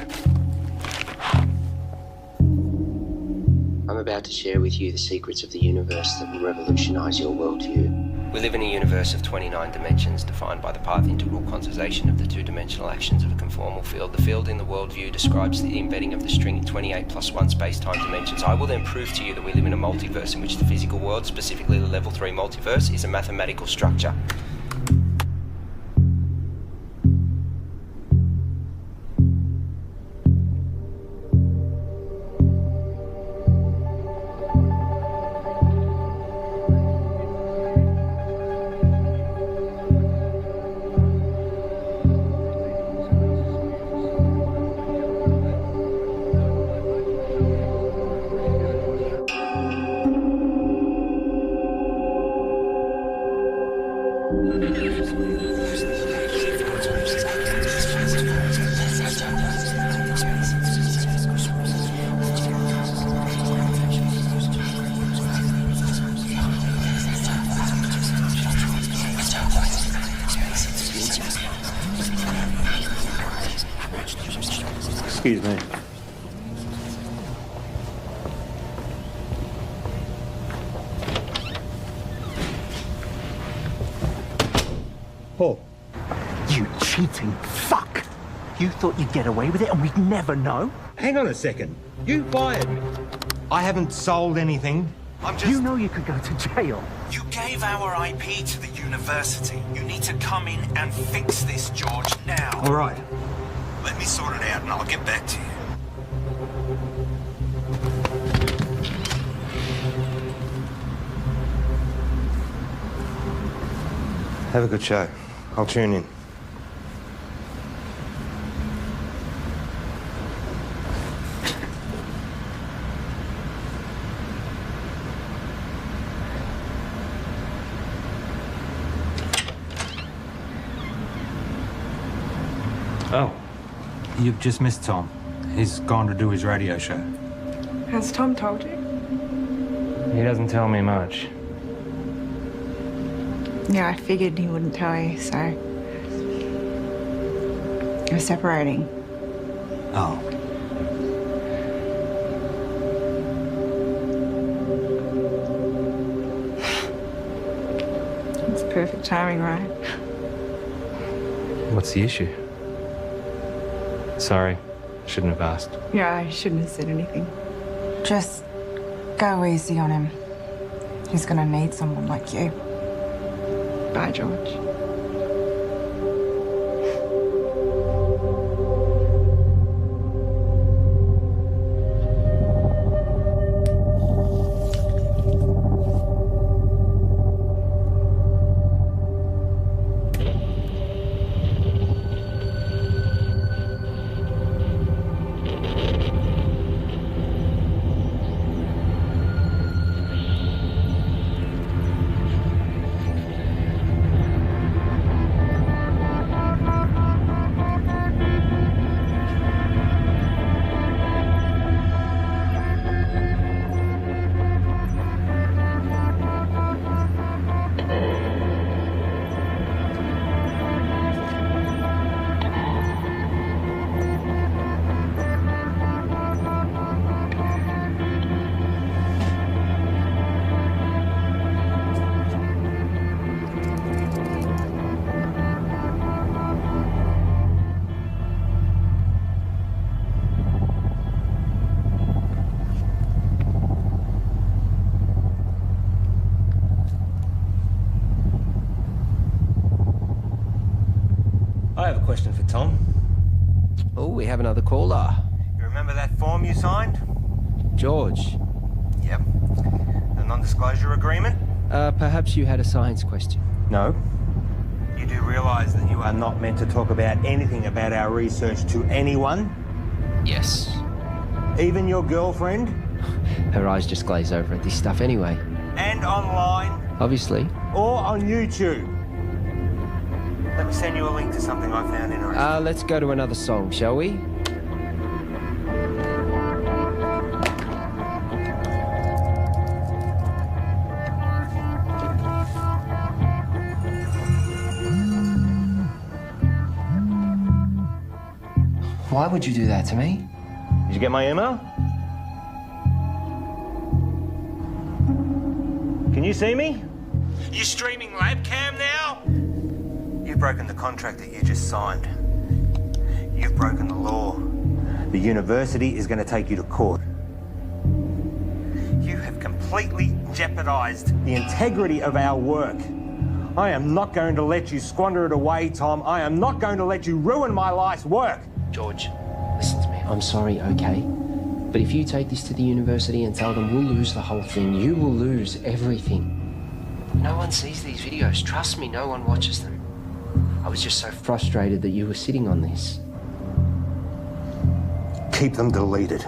I'm about to share with you the secrets of the universe that will revolutionize your worldview. We live in a universe of 29 dimensions defined by the path integral quantization of the two-dimensional actions of a conformal field. The field in the worldview describes the embedding of the string in 28 plus 1 space-time dimensions. I will then prove to you that we live in a multiverse in which the physical world, specifically the level 3 multiverse, is a mathematical structure. Excuse me. Paul. You cheating fuck! You thought you'd get away with it and we'd never know? Hang on a second. You fired me. I haven't sold anything. I'm just... You know you could go to jail. You gave our IP to the university. You need to come in and fix this, George, now. All right. Let me sort it out and I'll get back to you. Have a good show. I'll tune in. Oh, you've just missed Tom. He's gone to do his radio show. Has Tom told you? He doesn't tell me much. Yeah, I figured he wouldn't tell you, so... We're separating. Oh. It's perfect timing, right? What's the issue? Sorry, shouldn't have asked. Yeah, I shouldn't have said anything. Just go easy on him. He's gonna need someone like you. Bye, George. I have a question for Tom. Oh, we have another caller. You remember that form you signed? George. Yep. The non-disclosure agreement? Perhaps you had a science question. No. You do realise that you are not meant to talk about anything about our research to anyone? Yes. Even your girlfriend? Her eyes just glaze over at this stuff anyway. And online? Obviously. Or on YouTube? Let me send you a link to something I found interesting. Let's go to another song, shall we? Why would you do that to me? Did you get my email? Can you see me? You streaming labcam now? You've broken the contract that you just signed. You've broken the law. The university is going to take you to court. You have completely jeopardized the integrity of our work. I am not going to let you squander it away, Tom. I am not going to let you ruin my life's work. George, listen to me. I'm sorry, okay? But if you take this to the university and tell them we'll lose the whole thing, you will lose everything. No one sees these videos. Trust me, no one watches them. I was just so frustrated that you were sitting on this. Keep them deleted.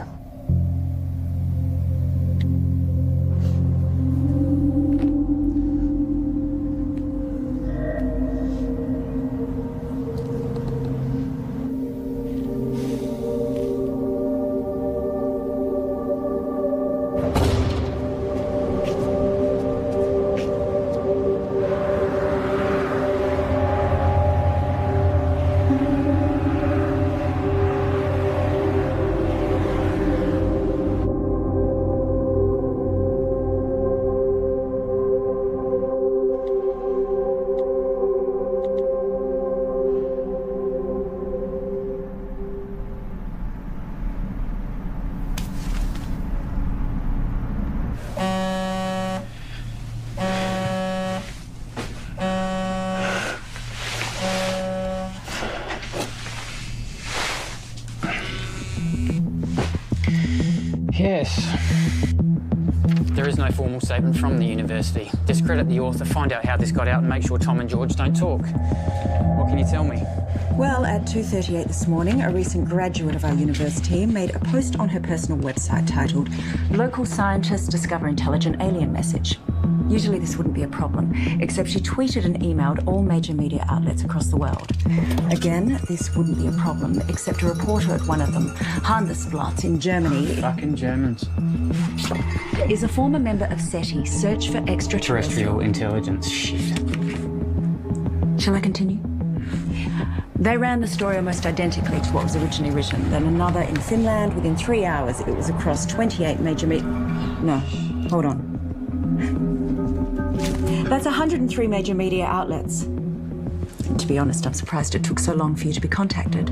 Yes. There is no formal statement from the university. Discredit the author, find out how this got out, and make sure Tom and George don't talk. What can you tell me? Well, at 2:38 this morning, a recent graduate of our university made a post on her personal website titled, "Local scientists discover intelligent alien message." Usually this wouldn't be a problem, except she tweeted and emailed all major media outlets across the world. Again, this wouldn't be a problem, except a reporter at one of them, Handelsblatt in Germany. Fucking Germans. Is a former member of SETI, Search for Extraterrestrial Intelligence. Shit. Shall I continue? They ran the story almost identically to what was originally written. Then another in Finland. Within 3 hours, it was across 28 major No, hold on. That's 103 major media outlets. To be honest, I'm surprised it took so long for you to be contacted.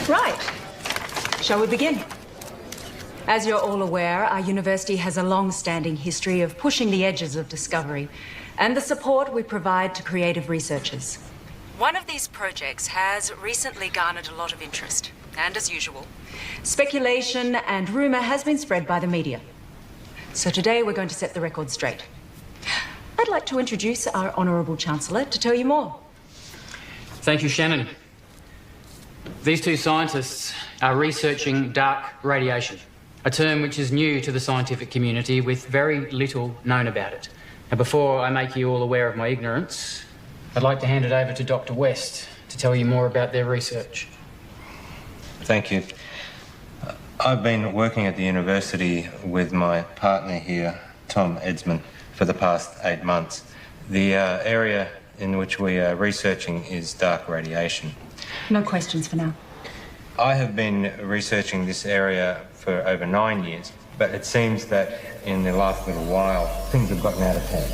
Right. Shall we begin? As you're all aware, our university has a long-standing history of pushing the edges of discovery and the support we provide to creative researchers. One of these projects has recently garnered a lot of interest. And as usual, speculation and rumour has been spread by the media. So today we're going to set the record straight. I'd like to introduce our Honourable Chancellor to tell you more. Thank you, Shannon. These two scientists are researching dark radiation, a term which is new to the scientific community with very little known about it. Now, before I make you all aware of my ignorance, I'd like to hand it over to Dr. West to tell you more about their research. Thank you. I've been working at the university with my partner here, Tom Edsman, for the past 8 months. The area in which we are researching is dark radiation. No questions for now. I have been researching this area for over 9 years, but it seems that in the last little while, things have gotten out of hand.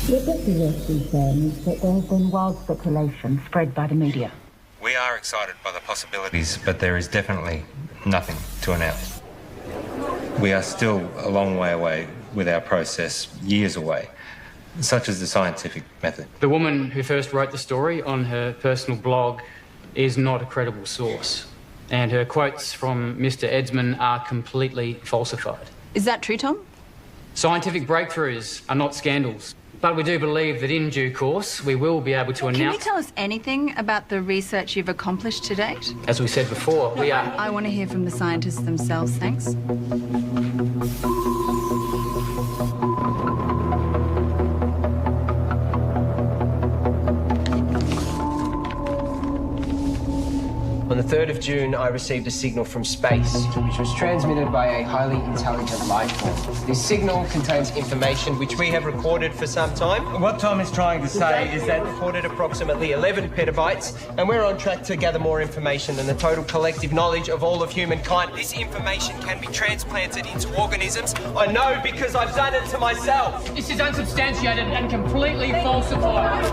What Dr. West is saying is that there has been wild speculation spread by the media. We are excited by the possibilities, but there is definitely nothing to announce. We are still a long way away with our process, years away, such as the scientific method. The woman who first wrote the story on her personal blog is not a credible source, and her quotes from Mr. Edsman are completely falsified. Is that true, Tom? Scientific breakthroughs are not scandals, but we do believe that in due course we will be able to announce... Can you tell us anything about the research you've accomplished to date? As we said before, we are... I want to hear from the scientists themselves, thanks. On the 3rd of June, I received a signal from space, which was transmitted by a highly intelligent life form. This signal contains information which we have recorded for some time. What Tom is trying to say is that recorded approximately 11 petabytes, and we're on track to gather more information than the total collective knowledge of all of humankind. This information can be transplanted into organisms. I know because I've done it to myself. This is unsubstantiated and completely falsified.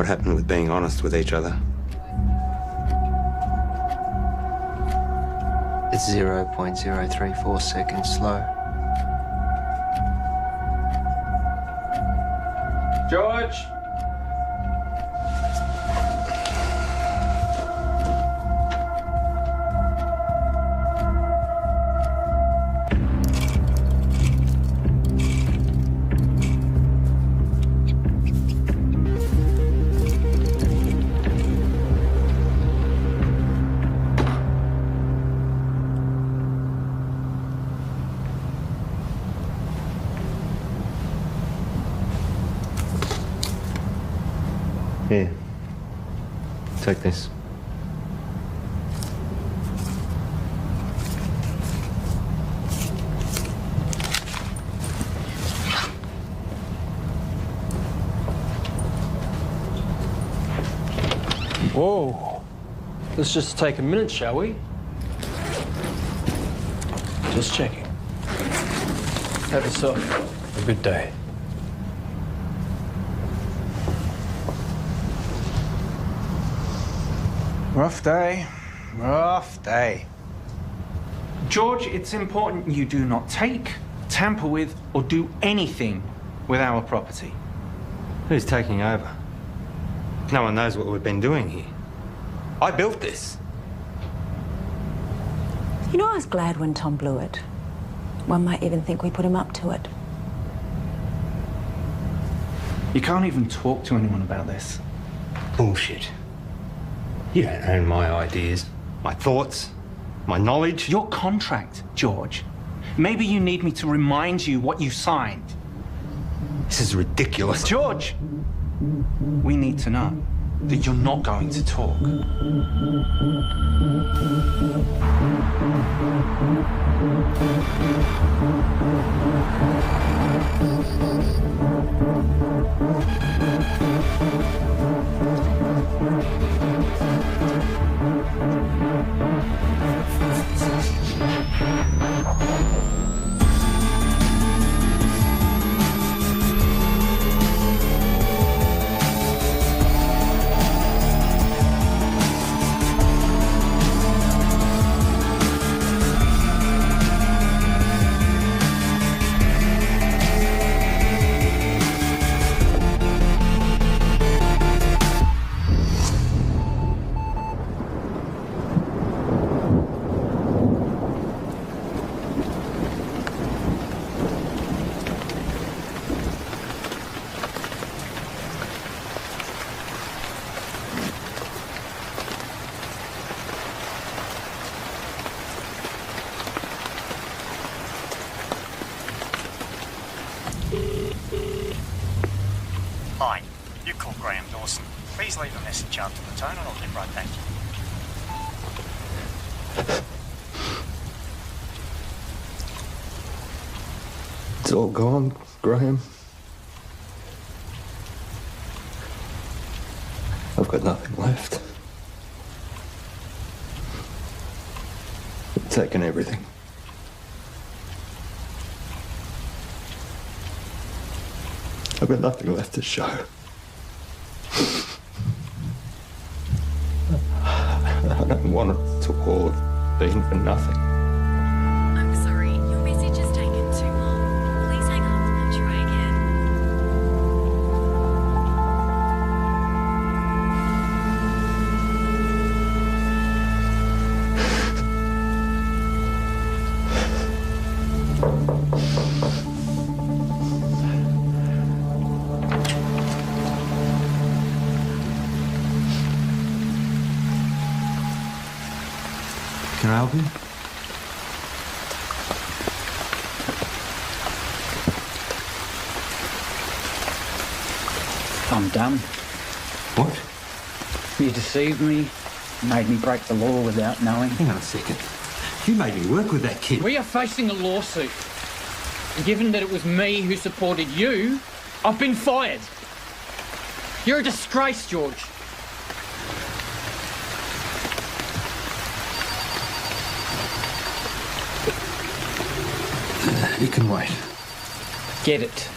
happened with being honest with each other. It's 0.034 seconds slow. George! Here. Take this. Whoa. Let's just take a minute, shall we? Just checking. Have yourself a good day. Rough day. Rough day. George, it's important you do not take, tamper with, or do anything with our property. Who's taking over? No one knows what we've been doing here. I built this. You know, I was glad when Tom blew it. One might even think we put him up to it. You can't even talk to anyone about this. Bullshit. You don't own my ideas, my thoughts, my knowledge. Your contract, George. Maybe you need me to remind you what you signed. This is ridiculous. George! We need to know that you're not going to talk. Hi, you called Graham Dawson. Please leave a message after the tone and I'll get right back to you. It's all gone, Graham. I've got nothing left. They've taken everything. I've got nothing left to show. I don't want it to all have been for nothing. I'm sorry, your message has taken too long. Please hang up and try again. Can I help you? I'm done. What? You deceived me, made me break the law without knowing. Hang on a second. You made me work with that kid. We are facing a lawsuit. And given that it was me who supported you, I've been fired. You're a disgrace, George. You can wait. Get it.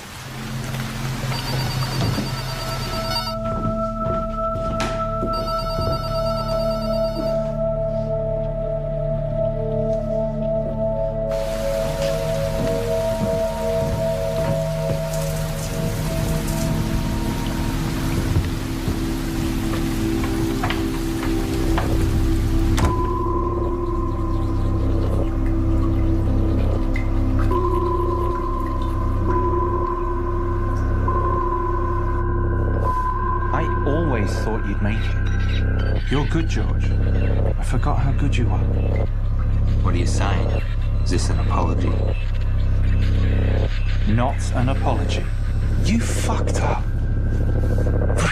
You're good, George. I forgot how good you are. What are you saying? Is this an apology? Not an apology. You fucked up.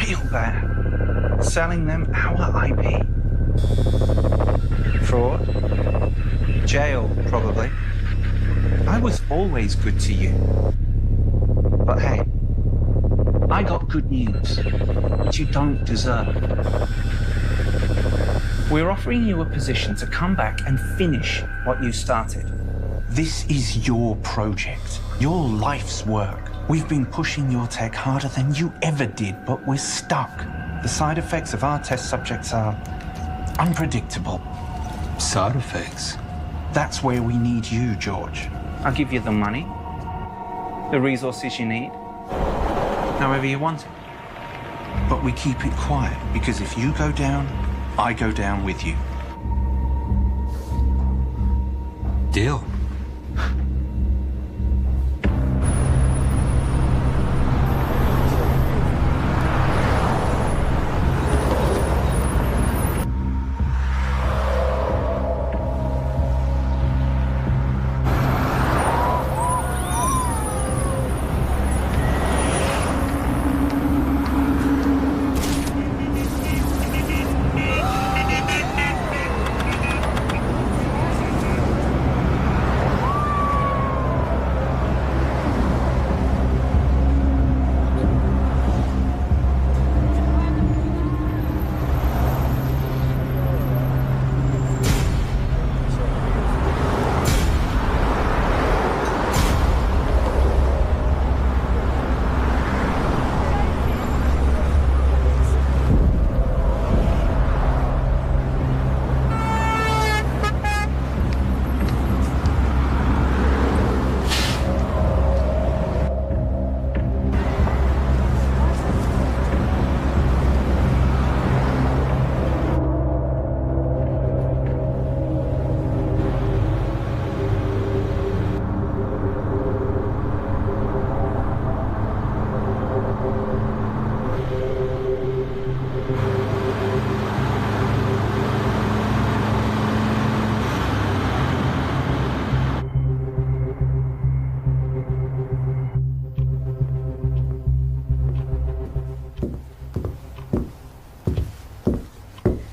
Real bad. Selling them our IP. Fraud. Jail, probably. I was always good to you. But hey, I got good news, which you don't deserve. We're offering you a position to come back and finish what you started. This is your project, your life's work. We've been pushing your tech harder than you ever did, but we're stuck. The side effects of our test subjects are unpredictable. Side effects? That's where we need you, George. I'll give you the money, the resources you need, however you want it. But we keep it quiet, because if you go down, I go down with you. Deal.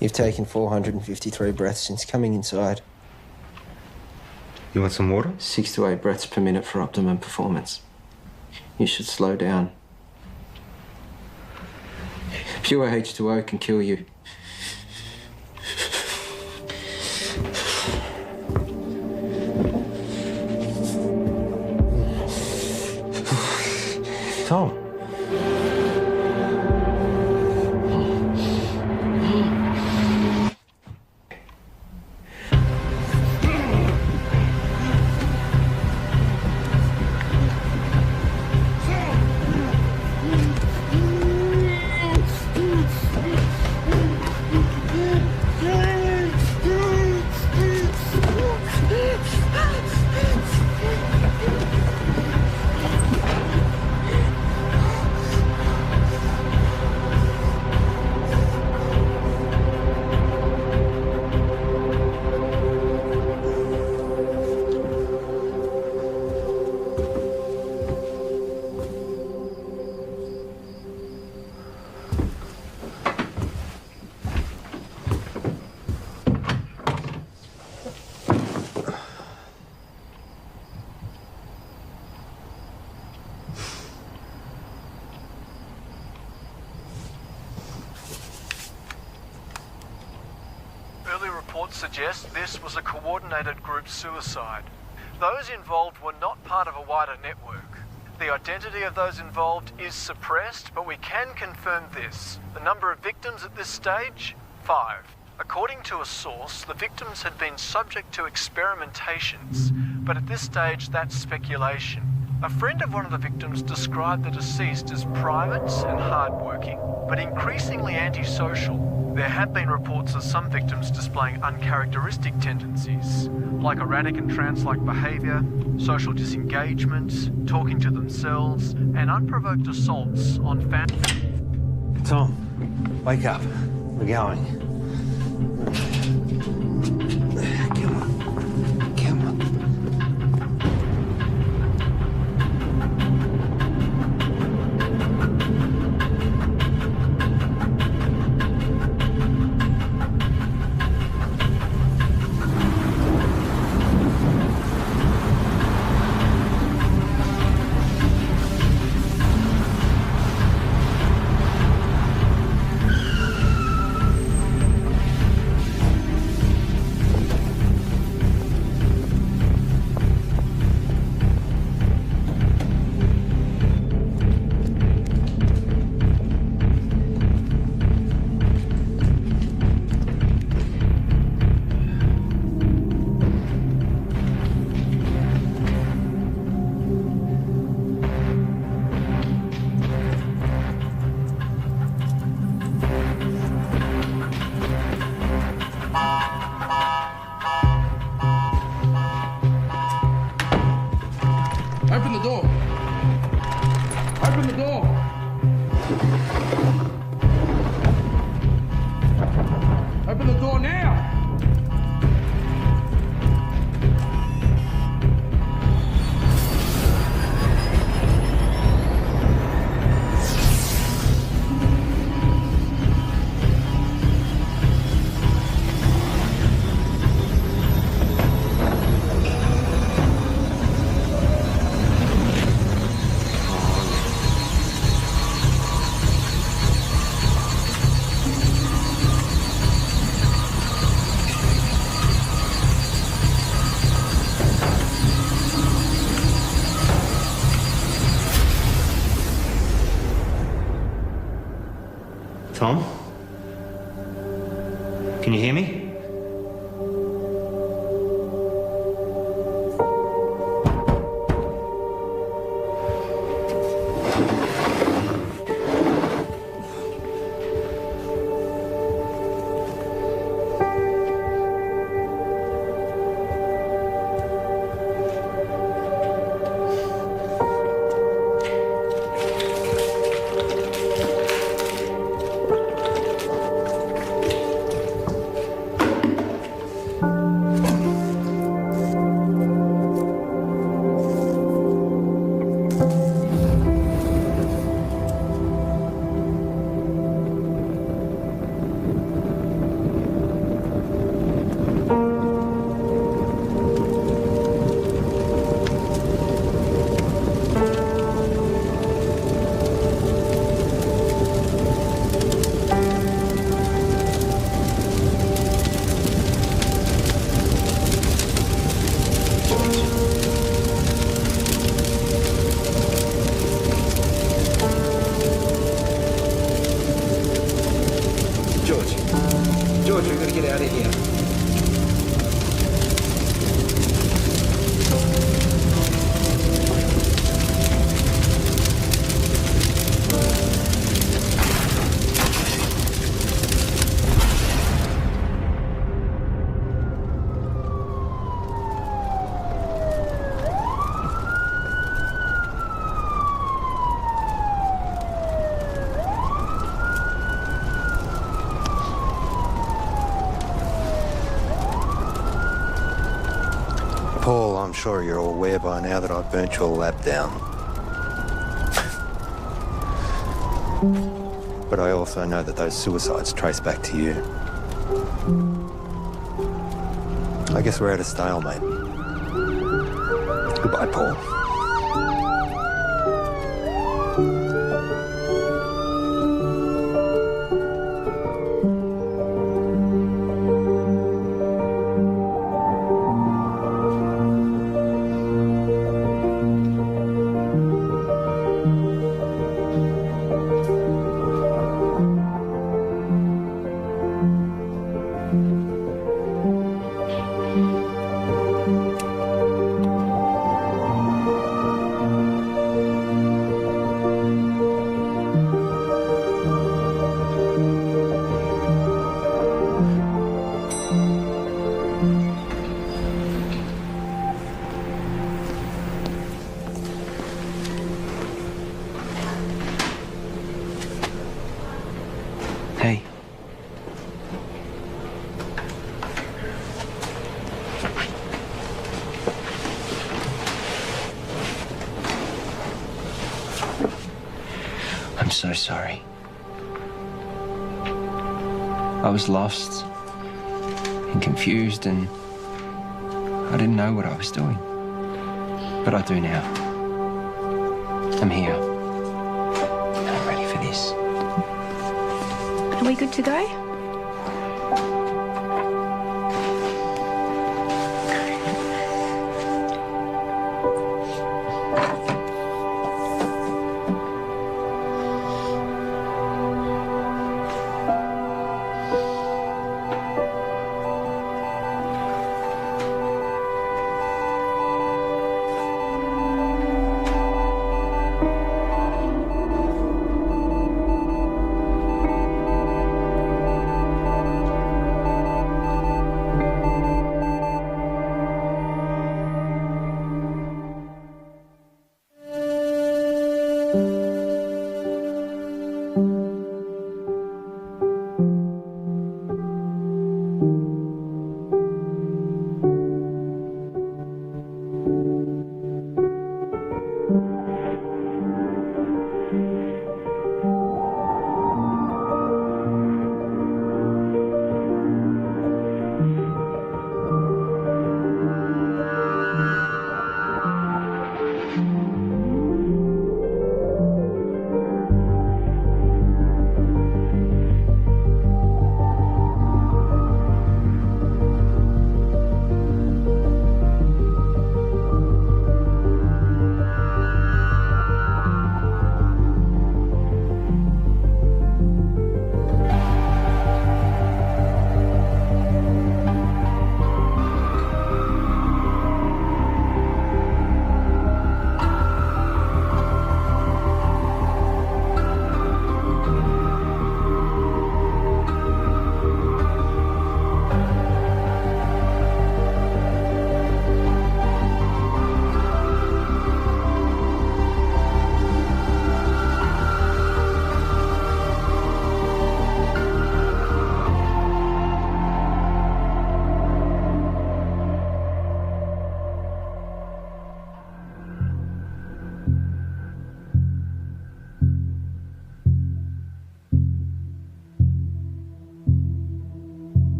You've taken 453 breaths since coming inside. You want some water? 6 to 8 breaths per minute for optimum performance. You should slow down. Pure H2O can kill you. Tom. Early reports suggest this was a coordinated group suicide. Those involved were not part of a wider network. The identity of those involved is suppressed, but we can confirm this. The number of victims at this stage? 5. According to a source, the victims had been subject to experimentations, but at this stage that's speculation. A friend of one of the victims described the deceased as private and hard-working, but increasingly antisocial. There have been reports of some victims displaying uncharacteristic tendencies, like erratic and trance-like behaviour, social disengagement, talking to themselves, and unprovoked assaults on family. Tom, wake up. We're going. Open the door. Open the door. Open the door now. Tom? Can you hear me? George, we've got to get out of here. Paul, I'm sure you're all aware by now that I've burnt your lab down. But I also know that those suicides trace back to you. I guess we're at a stalemate. Goodbye, Paul. I'm so sorry. I was lost and confused, and I didn't know what I was doing. But I do now. I'm here. And I'm ready for this. Are we good to go?